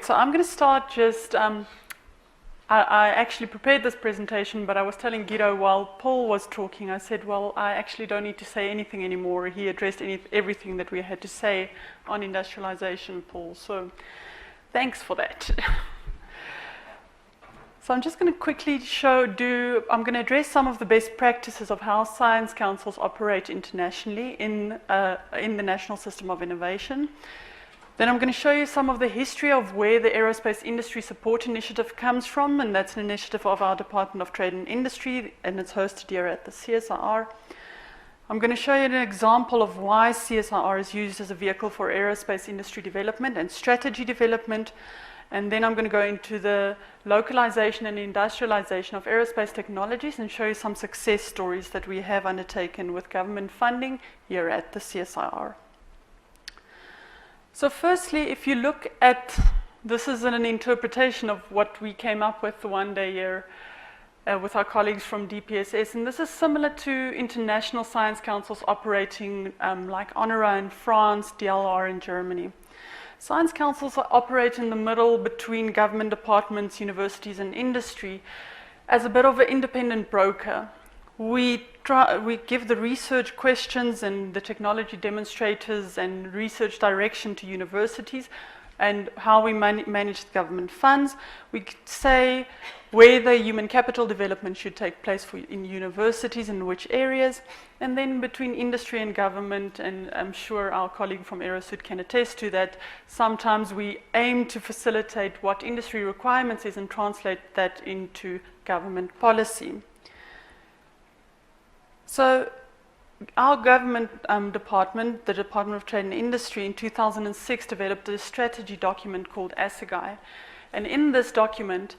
So I'm going to start just, I actually prepared this presentation, but I was telling Guido while Paul was talking, I said, well, I actually don't need to say anything anymore. He addressed everything that we had to say on industrialization, Paul. So thanks for that. So I'm just going to quickly I'm going to address some of the best practices of how science councils operate internationally in the National System of Innovation. Then I'm going to show you some of the history of where the Aerospace Industry Support Initiative comes from, and that's an initiative of our Department of Trade and Industry, and it's hosted here at the CSIR. I'm going to show you an example of why CSIR is used as a vehicle for aerospace industry development and strategy development, and then I'm going to go into the localization and industrialization of aerospace technologies and show you some success stories that we have undertaken with government funding here at the CSIR. So firstly, if you look at, this is an interpretation of what we came up with the one day here with our colleagues from DPSS, and this is similar to international science councils operating like HONORA in France, DLR in Germany. Science councils operate in the middle between government departments, universities, and industry as a bit of an independent broker. We give the research questions and the technology demonstrators and research direction to universities and how we manage the government funds. We say where the human capital development should take place in universities and which areas, and then between industry and government, and I'm sure our colleague from Aerospace can attest to that, sometimes we aim to facilitate what industry requirements is and translate that into government policy. So our government department, the Department of Trade and Industry, in 2006 developed a strategy document called AISI. And in this document,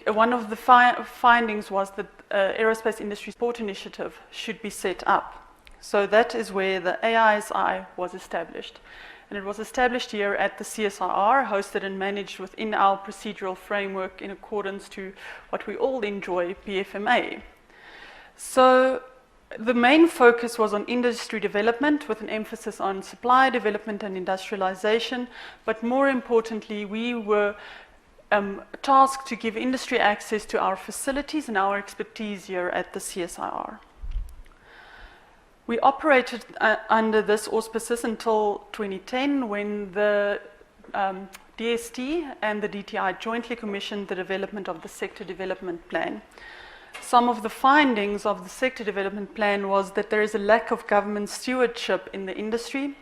one of the findings was that Aerospace Industry Support Initiative should be set up. So that is where the AISI was established. And it was established here at the CSIR, hosted and managed within our procedural framework in accordance to what we all enjoy, PFMA. So the main focus was on industry development with an emphasis on supply development and industrialization, but more importantly, we were tasked to give industry access to our facilities and our expertise here at the CSIR. We operated under this auspices until 2010 when the DST and the DTI jointly commissioned the development of the Sector Development Plan. Some of the findings of the Sector Development Plan was that there is a lack of government stewardship in the industry.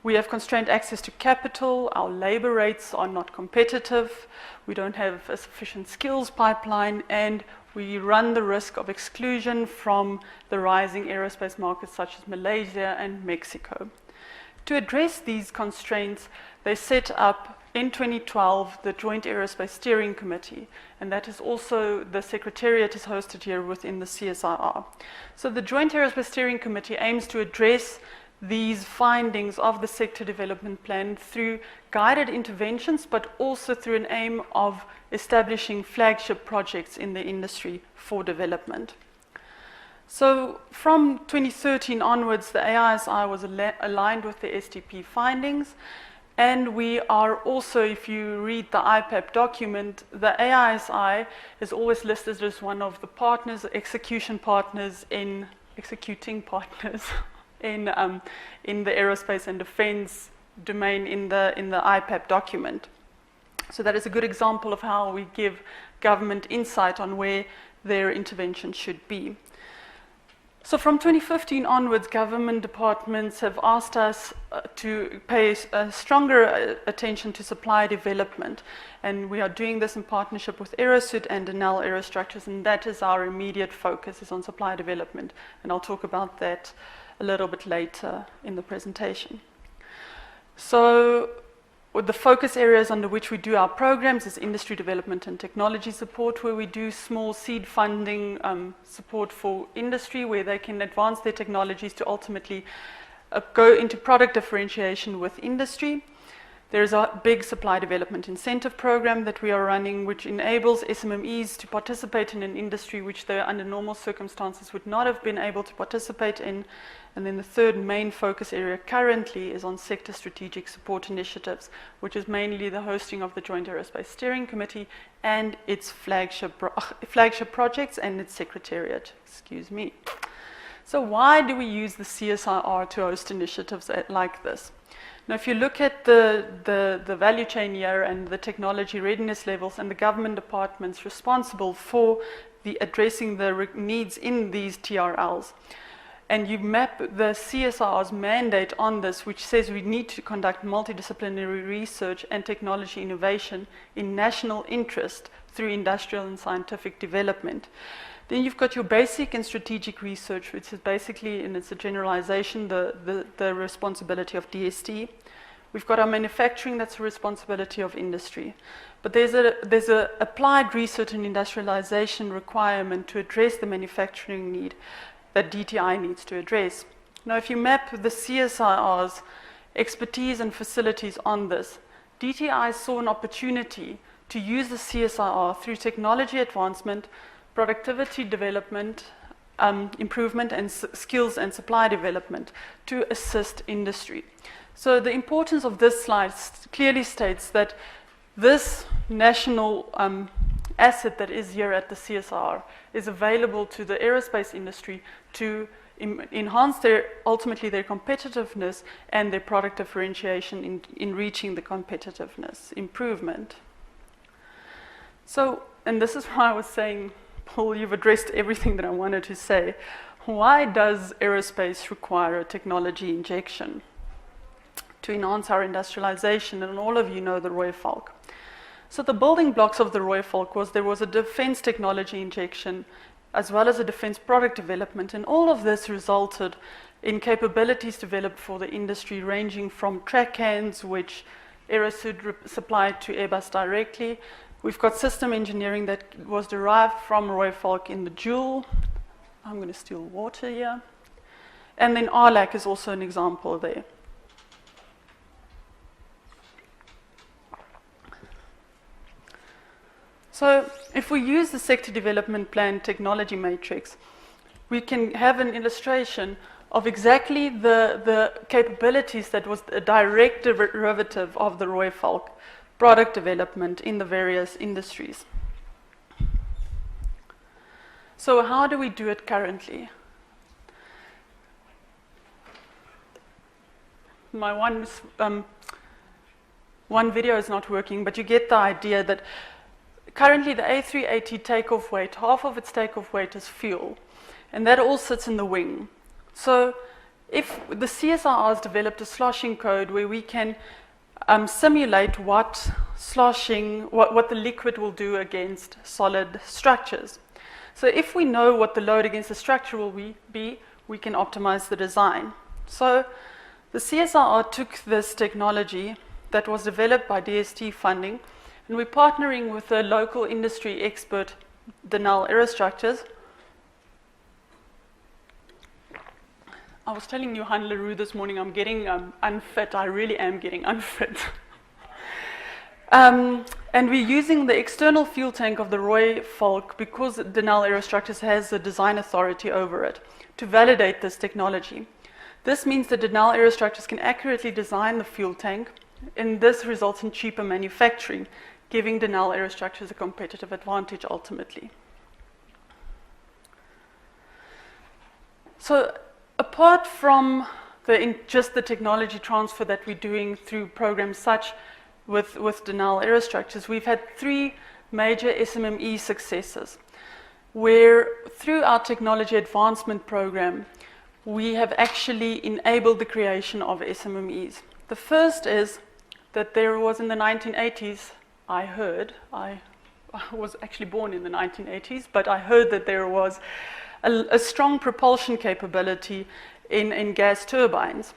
We have constrained access to capital, our labor rates are not competitive, we don't have a sufficient skills pipeline, and we run the risk of exclusion from the rising aerospace markets such as Malaysia and Mexico. To address these constraints, they set up in 2012 the Joint Aerospace Steering Committee, and that is also, the Secretariat is hosted here within the CSIR. So the Joint Aerospace Steering Committee aims to address these findings of the Sector Development Plan through guided interventions, but also through an aim of establishing flagship projects in the industry for development. So from 2013 onwards, the AISI was aligned with the STP findings, and we are also, if you read the IPAP document, the AISI is always listed as one of the partners, executing partners in the aerospace and defense domain in the IPAP document. So that is a good example of how we give government insight on where their intervention should be. So from 2015 onwards, government departments have asked us to pay stronger attention to supply development. And we are doing this in partnership with Aerosud and Denel Aerostructures, and that is our immediate focus, is on supply development. And I'll talk about that a little bit later in the presentation. So the focus areas under which we do our programs is industry development and technology support, where we do small seed funding support for industry, where they can advance their technologies to ultimately go into product differentiation with industry. There's a big supply development incentive program that we are running, which enables SMMEs to participate in an industry which they, under normal circumstances, would not have been able to participate in. And then the third main focus area currently is on sector strategic support initiatives, which is mainly the hosting of the Joint Aerospace Steering Committee and its flagship projects and its secretariat. Excuse me. So why do we use the CSIR to host initiatives like this? Now, if you look at the value chain here and the technology readiness levels and the government departments responsible for addressing the needs in these TRLs, and you map the CSIR's mandate on this, which says we need to conduct multidisciplinary research and technology innovation in national interest through industrial and scientific development. Then you've got your basic and strategic research, which is basically, and it's a generalization, the responsibility of DST. We've got our manufacturing, that's the responsibility of industry. But there's a applied research and industrialization requirement to address the manufacturing need that DTI needs to address. Now, if you map the CSIR's expertise and facilities on this, DTI saw an opportunity to use the CSIR through technology advancement, productivity development, improvement, and skills and supply development to assist industry. So the importance of this slide clearly states that this national asset that is here at the CSIR is available to the aerospace industry to enhance ultimately their competitiveness and their product differentiation in reaching the competitiveness improvement. So, and this is why I was saying, Paul, you've addressed everything that I wanted to say. Why does aerospace require a technology injection to enhance our industrialization? And all of you know the Roy Falk. So the building blocks of the Roy Falk was there was a defense technology injection as well as a defense product development, and all of this resulted in capabilities developed for the industry ranging from track cans, which Aerosud supplied to Airbus directly. We've got system engineering that was derived from Roy Falk in the Joule. I'm going to steal water here. And then RLAC is also an example there. So if we use the sector development plan technology matrix, we can have an illustration of exactly the capabilities that was a direct derivative of the Roy Falk product development in the various industries. So how do we do it currently? My one video is not working, but you get the idea that currently the A380 takeoff weight, half of its takeoff weight is fuel, and that all sits in the wing. So if the CSIR has developed a sloshing code where we can simulate what sloshing, what the liquid will do against solid structures. So if we know what the load against the structure will be, we can optimize the design. So the CSIR took this technology that was developed by DST funding, and we're partnering with a local industry expert, Denal Aerostructures. I was telling Johan Leroux this morning, I'm getting unfit. I really am getting unfit. And we're using the external fuel tank of the Roy Falk because Denal Aerostructures has the design authority over it to validate this technology. This means that Denal Aerostructures can accurately design the fuel tank, and this results in cheaper manufacturing, giving Denal Aerostructures a competitive advantage ultimately. So apart from just the technology transfer that we're doing through programs such with Denal Aerostructures, we've had 3 major SMME successes, where through our technology advancement program, we have actually enabled the creation of SMMEs. The first is that there was in the 1980s, I was actually born in the 1980s, but I heard that there was a strong propulsion capability in gas turbines.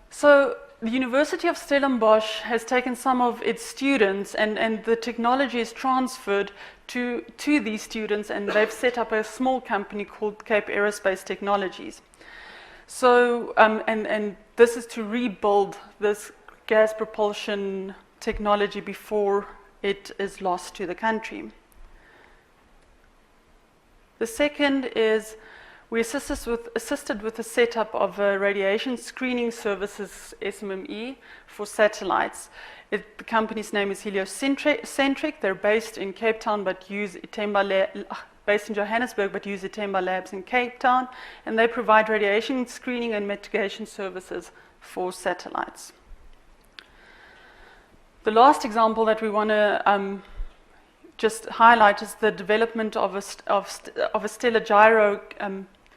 So the University of Stellenbosch has taken some of its students and the technology is transferred to these students, and they've set up a small company called Cape Aerospace Technologies. So, and this is to rebuild this gas propulsion technology before it is lost to the country. The second is we assisted with the setup of a radiation screening services, SMME, for satellites. The company's name is Heliocentric. They're based in Cape Town, but use based in Johannesburg, but use Itemba Labs in Cape Town, and they provide radiation screening and mitigation services for satellites. The last example that we want to just highlight is the development of a stellar gyro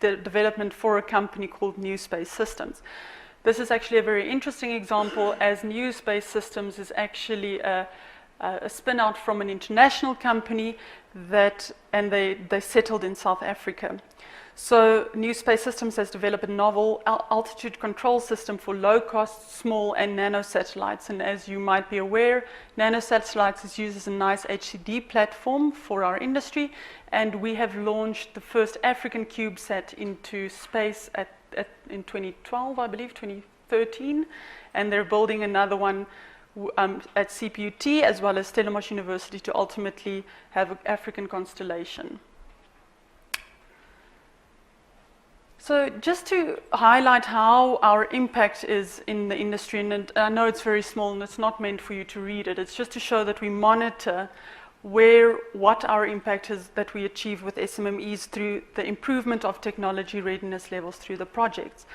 the development for a company called New Space Systems. This is actually a very interesting example, as New Space Systems is actually a spin-out from an international company and they settled in South Africa. So New Space Systems has developed a novel altitude control system for low-cost, small and nano satellites. And as you might be aware, nano satellites is used as a nice HCD platform for our industry. And we have launched the first African CubeSat into space in 2012, I believe, 2013. And they're building another one at CPUT as well as Stellenbosch University to ultimately have an African constellation. So just to highlight how our impact is in the industry, and I know it's very small and it's not meant for you to read it, it's just to show that we monitor what our impact is that we achieve with SMMEs through the improvement of technology readiness levels through the projects.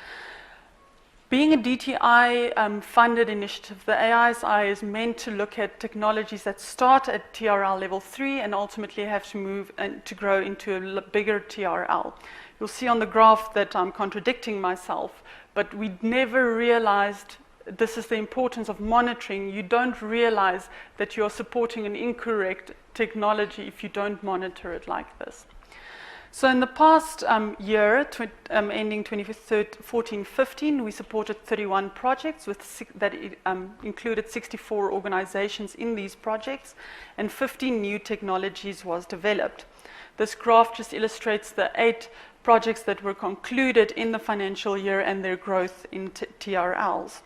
Being a DTI funded initiative, the AISI is meant to look at technologies that start at TRL level 3 and ultimately have to move and to grow into a bigger TRL. You'll see on the graph that I'm contradicting myself, but we never realized this is the importance of monitoring. You don't realize that you're supporting an incorrect technology if you don't monitor it like this. So in the past year, ending 2014-15, we supported 31 projects that included 64 organizations in these projects, and 15 new technologies was developed. This graph just illustrates the 8 projects that were concluded in the financial year and their growth in TRLs.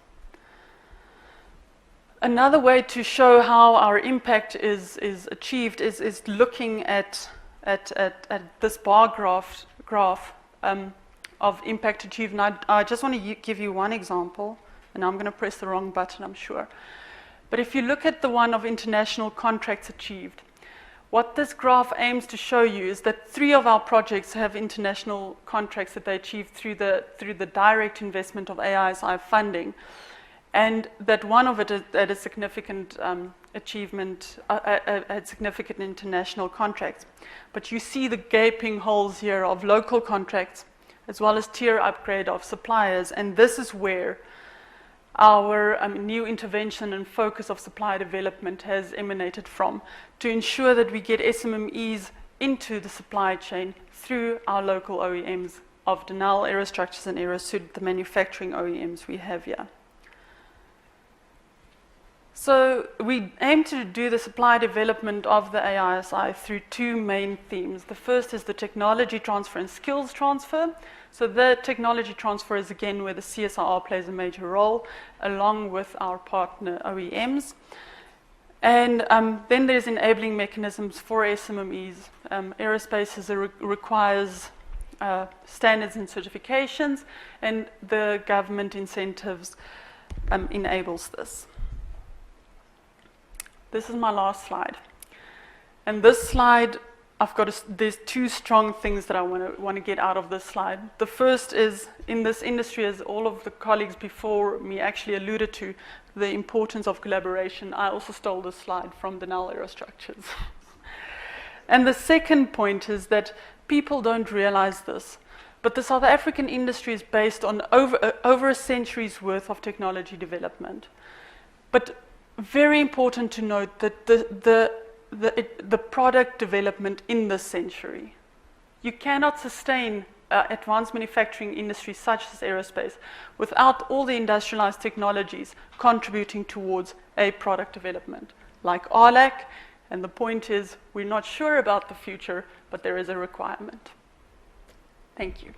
Another way to show how our impact is achieved is looking at this bar graph of impact achieved. And I just want to give you one example, and I'm going to press the wrong button, I'm sure. But if you look at the one of international contracts achieved, what this graph aims to show you is that 3 of our projects have international contracts that they achieved through the direct investment of AISI funding, and that one of it had a significant achievement, had significant international contracts. But you see the gaping holes here of local contracts as well as tier upgrade of suppliers, and this is where our new intervention and focus of supply development has emanated from, to ensure that we get SMMEs into the supply chain through our local OEMs of Denel, Aerostructures and Aerosud, the manufacturing OEMs we have here. So we aim to do the supply development of the AISI through 2 main themes. The first is the technology transfer and skills transfer. So the technology transfer is again where the CSIR plays a major role, along with our partner OEMs. And then there's enabling mechanisms for SMMEs. Aerospace requires standards and certifications, and the government incentives enables this. This is my last slide. And this slide, there's 2 strong things that I want to get out of this slide. The first is, in this industry, as all of the colleagues before me actually alluded to, the importance of collaboration. I also stole this slide from Denel Aerostructures. And the second point is that people don't realize this, but the South African industry is based on over a century's worth of technology development. But very important to note that the product development in this century. You cannot sustain advanced manufacturing industry such as aerospace without all the industrialized technologies contributing towards a product development, like RLAC. And the point is, we're not sure about the future, but there is a requirement. Thank you.